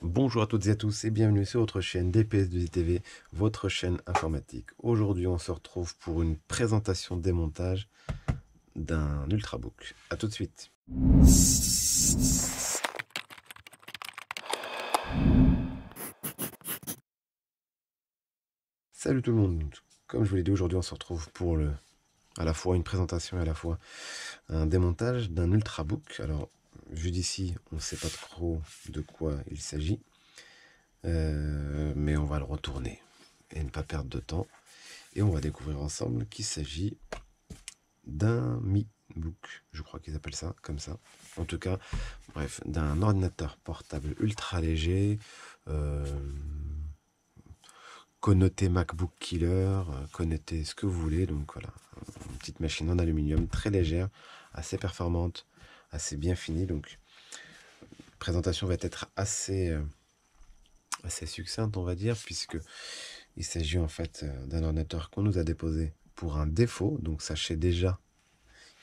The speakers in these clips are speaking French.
Bonjour à toutes et à tous et bienvenue sur votre chaîne DPS2ITV, votre chaîne informatique. Aujourd'hui, on se retrouve pour une présentation démontage d'un Ultrabook. A tout de suite. Salut tout le monde. Comme je vous l'ai dit, aujourd'hui, on se retrouve pour à la fois une présentation et à la fois un démontage d'un Ultrabook. Alors, vu d'ici, on ne sait pas trop de quoi il s'agit, mais on va le retourner et ne pas perdre de temps. Et on va découvrir ensemble qu'il s'agit d'un Mi Book, je crois qu'ils appellent ça comme ça. En tout cas, bref, d'un ordinateur portable ultra léger, connoté MacBook Killer, connoté ce que vous voulez. Donc voilà, une petite machine en aluminium très légère, assez performante, assez bien finie. Donc, la présentation va être assez succincte, on va dire, puisque il s'agit en fait d'un ordinateur qu'on nous a déposé pour un défaut. Donc sachez déjà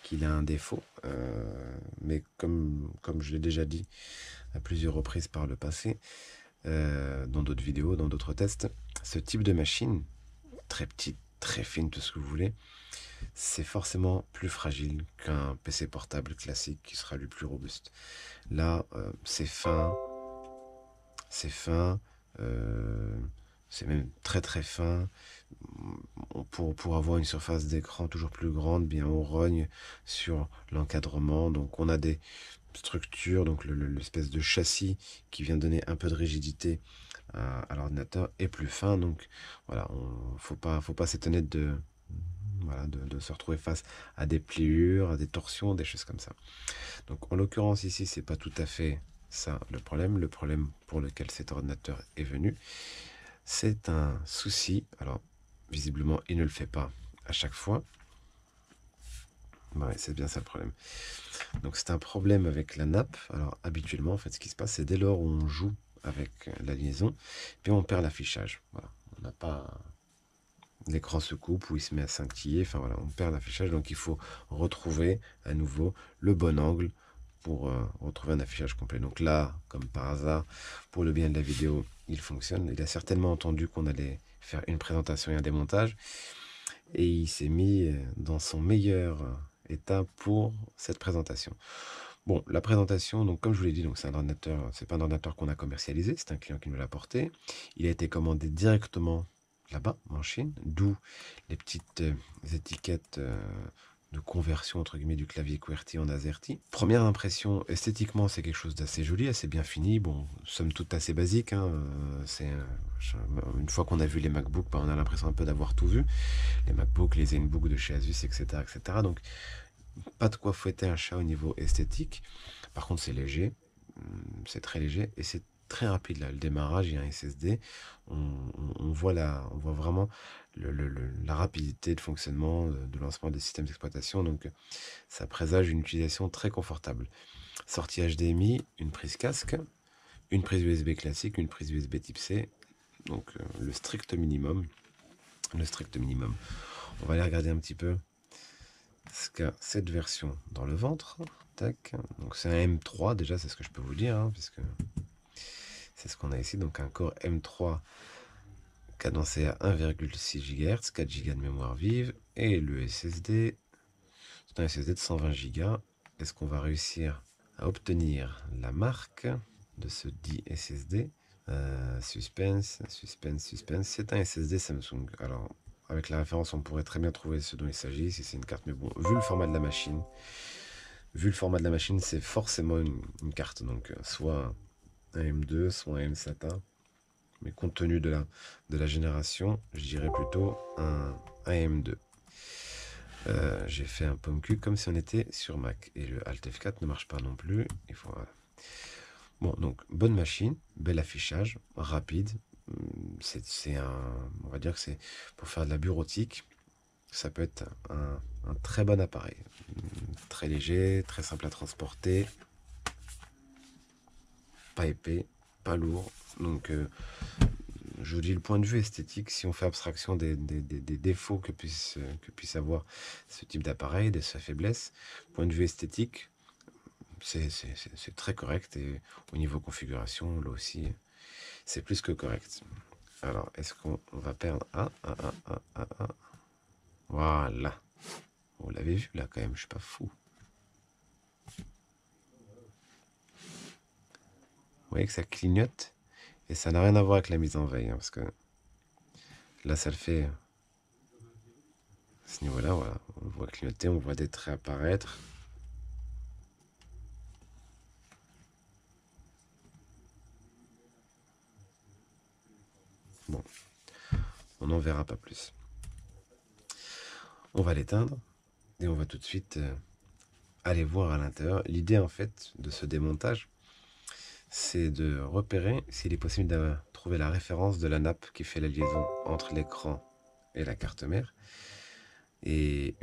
qu'il a un défaut, mais comme je l'ai déjà dit à plusieurs reprises par le passé, dans d'autres vidéos, dans d'autres tests, ce type de machine, très petite, très fine, tout ce que vous voulez, c'est forcément plus fragile qu'un PC portable classique qui sera lui plus robuste. Là, c'est fin, c'est même très très fin. Pour avoir une surface d'écran toujours plus grande, bien on rogne sur l'encadrement. Donc on a des structures, donc l'espèce de châssis qui vient donner un peu de rigidité à l'ordinateur est plus fin. Donc voilà, faut pas s'étonner de se retrouver face à des pliures, à des torsions, des choses comme ça. Donc en l'occurrence ici, c'est pas tout à fait ça le problème. Le problème pour lequel cet ordinateur est venu, c'est un souci. Alors visiblement, il ne le fait pas à chaque fois. Ouais, c'est bien ça le problème. Donc c'est un problème avec la nappe. Alors habituellement, en fait, ce qui se passe, c'est dès lors où on joue avec la liaison, puis on perd l'affichage. Voilà, on n'a pas l'écran se coupe ou il se met à scintiller. Enfin voilà, on perd l'affichage. Donc il faut retrouver à nouveau le bon angle pour retrouver un affichage complet. Donc là, comme par hasard, pour le bien de la vidéo, il fonctionne. Il a certainement entendu qu'on allait faire une présentation et un démontage, et il s'est mis dans son meilleur état pour cette présentation. Bon, la présentation, donc comme je vous l'ai dit, donc c'est un ordinateur, c'est pas un ordinateur qu'on a commercialisé, c'est un client qui nous l'a apporté. Il a été commandé directement là-bas, en Chine, d'où les petites étiquettes de conversion entre guillemets du clavier QWERTY en AZERTY. Première impression, esthétiquement, c'est quelque chose d'assez joli, assez bien fini. Bon, somme toute assez basique. Hein, une fois qu'on a vu les MacBooks, on a l'impression un peu d'avoir tout vu. Les MacBooks, les ZenBooks de chez Asus, etc., etc. Donc, pas de quoi fouetter un chat au niveau esthétique. Par contre, c'est léger, c'est très léger et c'est très rapide là. Le démarrage, il y a un SSD. On voit vraiment la rapidité de fonctionnement, de lancement des systèmes d'exploitation. Donc, ça présage une utilisation très confortable. Sortie HDMI, une prise casque, une prise USB classique, une prise USB type C. Donc, le strict minimum. Le strict minimum. On va aller regarder un petit peu ce qu'a cette version dans le ventre. Tac. Donc c'est un M3 déjà, c'est ce que je peux vous dire, hein, puisque c'est ce qu'on a ici. Donc un Core M3 cadencé à 1,6 GHz, 4 Go de mémoire vive, et le SSD, c'est un SSD de 120 Go. Est-ce qu'on va réussir à obtenir la marque de ce dit SSD? Suspense. C'est un SSD Samsung. Alors, avec la référence, on pourrait très bien trouver ce dont il s'agit, si c'est une carte. Mais bon, vu le format de la machine, c'est forcément une carte. Donc, soit un M2, soit un M SATA. Mais compte tenu de la génération, je dirais plutôt un M2. J'ai fait un pomme cul comme si on était sur Mac. Et le Alt F4 ne marche pas non plus. Il faut... Bon, donc, bonne machine, bel affichage, rapide. On va dire que c'est pour faire de la bureautique. Ça peut être un très bon appareil. Très léger, très simple à transporter. Pas épais, pas lourd. Donc, je vous dis le point de vue esthétique, si on fait abstraction des défauts que puisse avoir ce type d'appareil, de sa faiblesse, point de vue esthétique, c'est très correct. Et au niveau configuration, là aussi, c'est plus que correct. Alors, est-ce qu'on va perdre... Voilà. Vous l'avez vu là quand même, je suis pas fou. Vous voyez que ça clignote et ça n'a rien à voir avec la mise en veille, hein, parce que là ça le fait à ce niveau-là, voilà. On voit clignoter, on voit des traits apparaître. Bon, on n'en verra pas plus. On va l'éteindre et on va tout de suite aller voir à l'intérieur. L'idée en fait de ce démontage, c'est de repérer s'il est possible de trouver la référence de la nappe qui fait la liaison entre l'écran et la carte mère. Et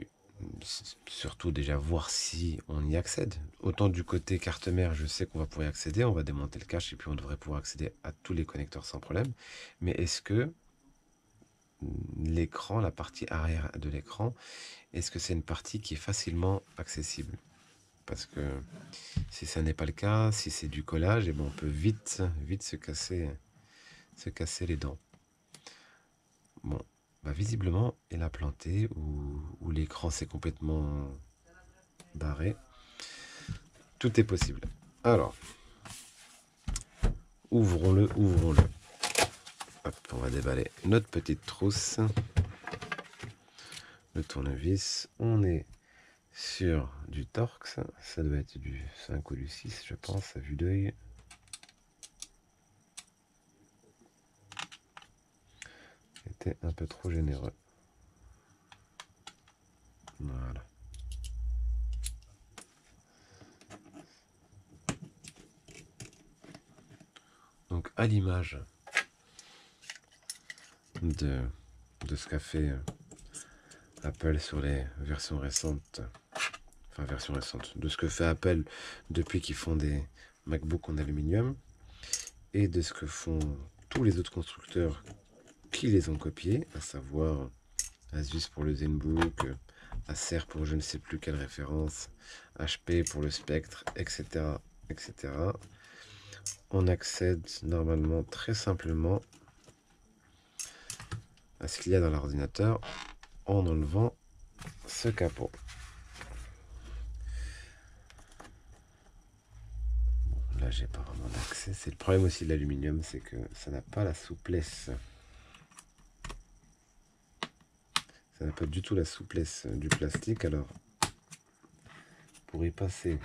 surtout déjà voir si on y accède. Autant du côté carte mère, je sais qu'on va pouvoir y accéder, on va démonter le cache et puis on devrait pouvoir accéder à tous les connecteurs sans problème. Mais est-ce que l'écran, la partie arrière de l'écran, est-ce que c'est une partie qui est facilement accessible? Parce que si ça n'est pas le cas, si c'est du collage, et ben on peut vite se casser les dents. Bon, bah visiblement, il a planté ou l'écran s'est complètement barré. Tout est possible. Alors, ouvrons-le. Hop, on va déballer notre petite trousse. Le tournevis. On est sur du Torx. Ça doit être du 5 ou du 6, je pense, à vue d'œil. C'était un peu trop généreux. Voilà. Donc à l'image de ce qu'a fait Apple sur les versions récentes, enfin version récente, de ce que fait Apple depuis qu'ils font des MacBook en aluminium et de ce que font tous les autres constructeurs qui les ont copiés, à savoir Asus pour le ZenBook, Acer pour je ne sais plus quelle référence, HP pour le Spectre, etc. etc. On accède normalement très simplement à ce qu'il y a dans l'ordinateur en enlevant ce capot. Bon, là j'ai pas vraiment d'accès. C'est le problème aussi de l'aluminium, c'est que ça n'a pas la souplesse. Ça n'a pas du tout la souplesse du plastique. Alors pour y passer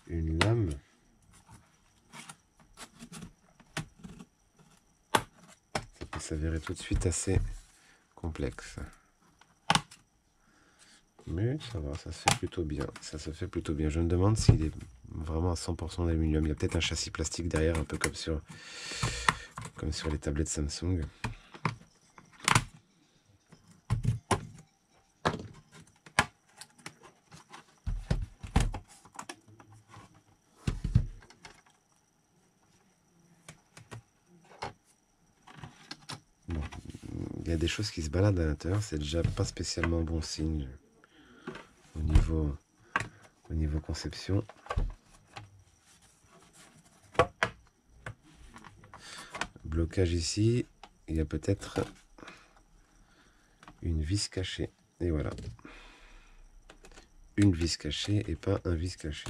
une lame, ça peut s'avérer tout de suite assez complexe. Mais ça va, ça se fait plutôt bien. Ça se fait plutôt bien. Je me demande s'il est vraiment à 100% d'aluminium. Il y a peut-être un châssis plastique derrière, un peu comme sur les tablettes Samsung. Bon. Il y a des choses qui se baladent à l'intérieur. C'est déjà pas spécialement bon signe au niveau conception. Blocage ici, il y a peut-être une vis cachée. Et voilà. Une vis cachée et pas un vis caché.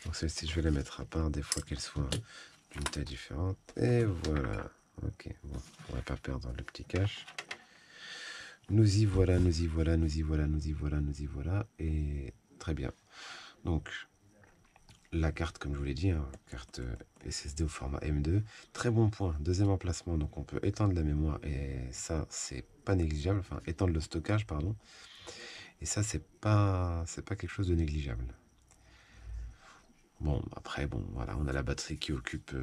Donc celle-ci, je vais la mettre à part, des fois qu'elle soit d'une taille différente. Et voilà. Ok, bon, on va pas perdre le petit cache. Nous y voilà. Et très bien. Donc, la carte, comme je vous l'ai dit, hein, carte SSD au format M2. Très bon point. Deuxième emplacement, donc on peut étendre la mémoire. Et ça, c'est pas négligeable. Enfin, étendre le stockage, pardon. Et ça, c'est pas quelque chose de négligeable. Bon, après, bon, voilà, on a la batterie qui occupe,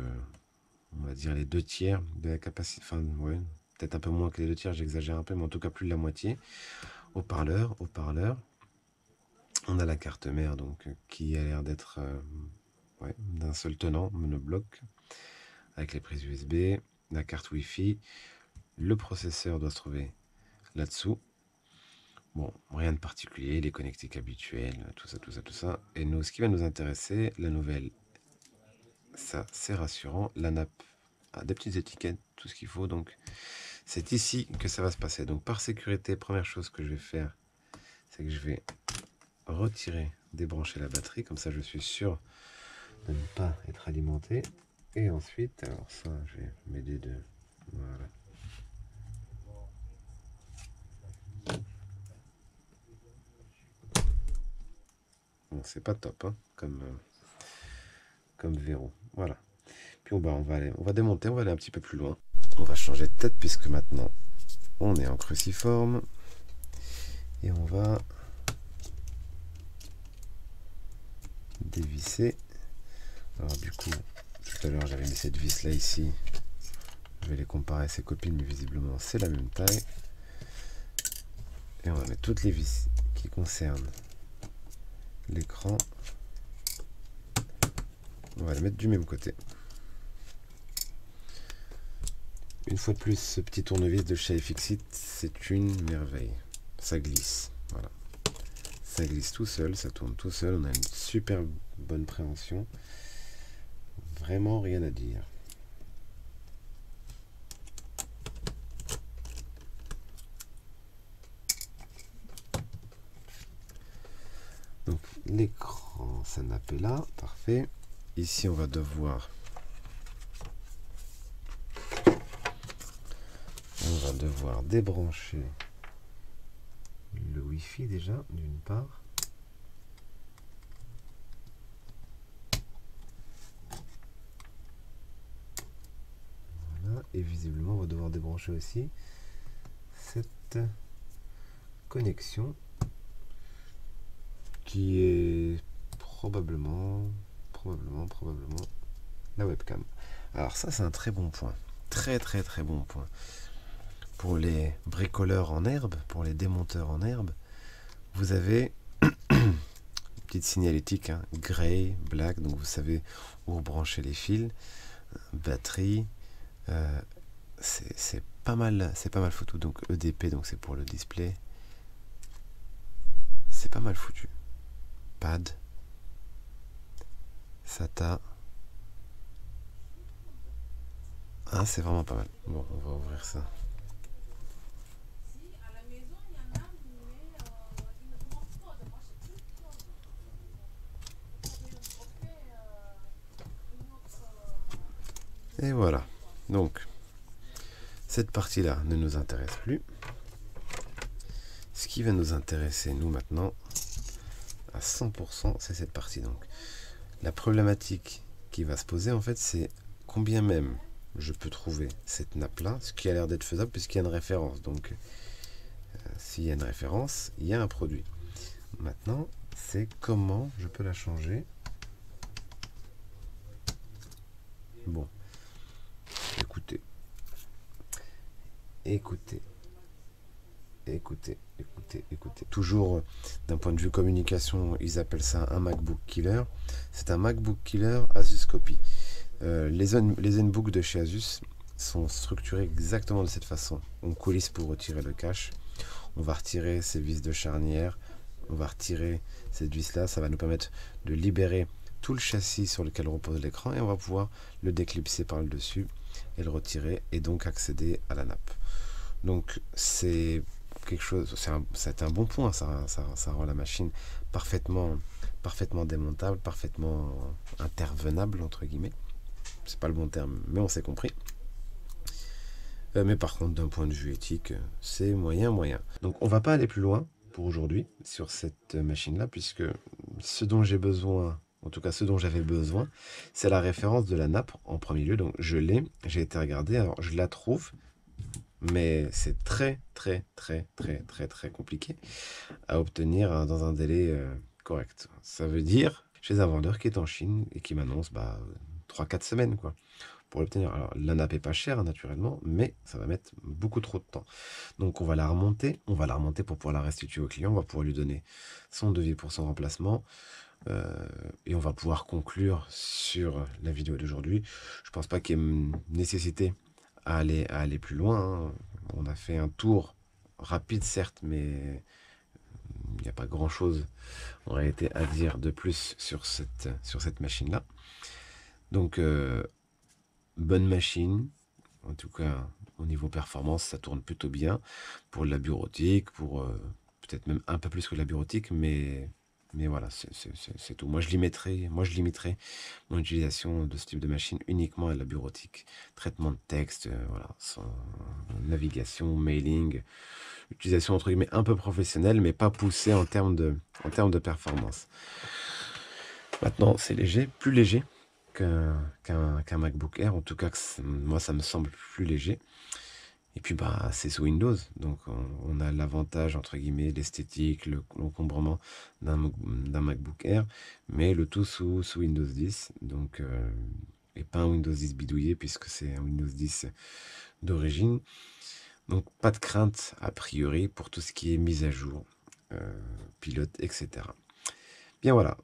on va dire, les 2/3 de la capacité. Enfin, ouais, peut-être un peu moins que les 2/3, j'exagère un peu, mais en tout cas plus de la moitié. Haut-parleur. On a la carte mère, donc, qui a l'air d'être d'un seul tenant, monobloc, avec les prises USB, la carte Wi-Fi. Le processeur doit se trouver là-dessous. Bon, rien de particulier, les connectiques habituels, tout ça, tout ça, tout ça. Et nous, ce qui va nous intéresser, la nouvelle, ça c'est rassurant. La nappe a des petites étiquettes, tout ce qu'il faut. Donc c'est ici que ça va se passer. Donc par sécurité, première chose que je vais faire, c'est que je vais retirer, débrancher la batterie. Comme ça, je suis sûr de ne pas être alimenté. Et ensuite, alors ça, je vais m'aider de... Voilà. Bon, c'est pas top, hein, comme verrou. Voilà. Puis on va démonter, on va aller un petit peu plus loin. On va changer de tête puisque maintenant on est en cruciforme. Et on va dévisser. Alors du coup, tout à l'heure j'avais mis cette vis là ici. Je vais les comparer à ses copines, mais visiblement c'est la même taille. Et on va mettre toutes les vis qui concernent l'écran. On va les mettre du même côté. Une fois de plus, ce petit tournevis de chez iFixit, c'est une merveille. Ça glisse, voilà. Ça glisse tout seul, ça tourne tout seul. On a une super bonne préhension. Vraiment rien à dire. Donc l'écran, ça nappe est là, parfait. Ici, on va devoir débrancher le Wi-Fi déjà, d'une part. Voilà, et visiblement, on va devoir débrancher aussi cette connexion qui est probablement la webcam. Alors ça, c'est un très bon point. Très bon point. Pour les bricoleurs en herbe, pour les démonteurs en herbe, vous avez une petite signalétique, hein, gray, black, donc vous savez où brancher les fils, batterie, c'est pas mal foutu. Donc EDP, donc c'est pour le display, c'est pas mal foutu. Pad, SATA, ah c'est vraiment pas mal. Bon, on va ouvrir ça. Et voilà, donc cette partie-là ne nous intéresse plus. Ce qui va nous intéresser, nous, maintenant, à 100%, c'est cette partie. Donc, la problématique qui va se poser, en fait, c'est combien même je peux trouver cette nappe-là, ce qui a l'air d'être faisable puisqu'il y a une référence. Donc, s'il y a une référence, il y a un produit. Maintenant, c'est comment je peux la changer. Bon, écoutez. Toujours d'un point de vue communication, ils appellent ça un MacBook Killer. C'est un MacBook Killer Asus Copy. Les Zenbook de chez Asus sont structurés exactement de cette façon. On coulisse pour retirer le cache. On va retirer ces vis de charnière. On va retirer cette vis là. Ça va nous permettre de libérer tout le châssis sur lequel repose l'écran et on va pouvoir le déclipser par le dessus et le retirer et donc accéder à la nappe. Donc c'est quelque chose, c'est un bon point, ça rend la machine parfaitement démontable, parfaitement intervenable entre guillemets. C'est pas le bon terme, mais on s'est compris. Mais par contre, d'un point de vue éthique, c'est moyen. Donc on va pas aller plus loin pour aujourd'hui sur cette machine-là, puisque ce dont j'ai besoin, en tout cas ce dont j'avais besoin, c'est la référence de la nappe en premier lieu. Donc je l'ai, j'ai été regarder, alors je la trouve, mais c'est très compliqué à obtenir dans un délai correct. Ça veut dire chez un vendeur qui est en Chine et qui m'annonce 3-4 semaines quoi, pour l'obtenir. Alors la nappe est pas chère naturellement, mais ça va mettre beaucoup trop de temps. Donc on va la remonter pour pouvoir la restituer au client, on va pouvoir lui donner son devis pour son remplacement. Et on va pouvoir conclure sur la vidéo d'aujourd'hui. Je pense pas qu'il y ait une nécessité à aller plus loin, hein. On a fait un tour rapide certes, mais il n'y a pas grand-chose en réalité à dire de plus sur cette machine-là. Donc, bonne machine. En tout cas, au niveau performance, ça tourne plutôt bien. Pour la bureautique, pour peut-être même un peu plus que la bureautique, mais voilà, c'est tout. Moi, je limiterai mon utilisation de ce type de machine uniquement à la bureautique. Traitement de texte, voilà, sans navigation, mailing, utilisation entre guillemets un peu professionnelle, mais pas poussée en termes de performance. Maintenant, c'est léger, plus léger qu'un MacBook Air. En tout cas, moi, ça me semble plus léger. Et puis, bah, c'est sous Windows. Donc, on a l'avantage, entre guillemets, l'esthétique, l'encombrement d'un MacBook Air, mais le tout sous Windows 10. Donc, et pas un Windows 10 bidouillé, puisque c'est un Windows 10 d'origine. Donc, pas de crainte, a priori, pour tout ce qui est mise à jour, pilote, etc. Bien, voilà.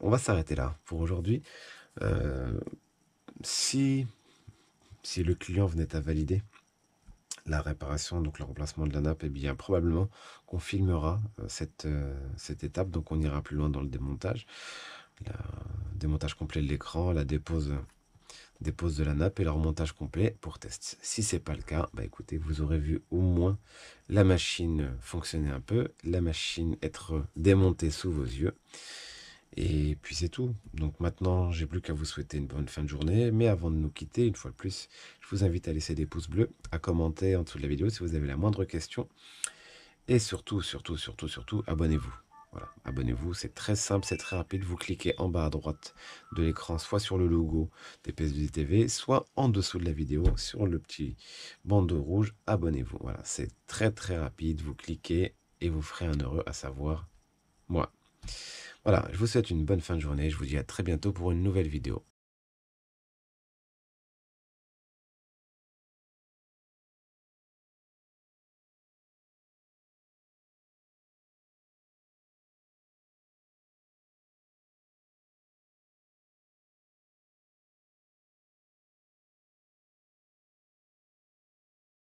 On va s'arrêter là pour aujourd'hui. Si le client venait à valider la réparation, donc le remplacement de la nappe, eh bien probablement qu'on filmera cette étape, donc on ira plus loin dans le démontage, le démontage complet de l'écran, la dépose de la nappe et le remontage complet pour test. Si c'est pas le cas, bah écoutez, vous aurez vu au moins la machine fonctionner un peu, la machine être démontée sous vos yeux. Et puis c'est tout. Donc maintenant, j'ai plus qu'à vous souhaiter une bonne fin de journée. Mais avant de nous quitter, une fois de plus, je vous invite à laisser des pouces bleus, à commenter en dessous de la vidéo si vous avez la moindre question. Et surtout, abonnez-vous. Voilà, abonnez-vous, c'est très simple, c'est très rapide. Vous cliquez en bas à droite de l'écran, soit sur le logo des PSVD TV, soit en dessous de la vidéo, sur le petit bandeau rouge, abonnez-vous. Voilà, c'est très très rapide. Vous cliquez et vous ferez un heureux, à savoir moi. Voilà, je vous souhaite une bonne fin de journée. Je vous dis à très bientôt pour une nouvelle vidéo.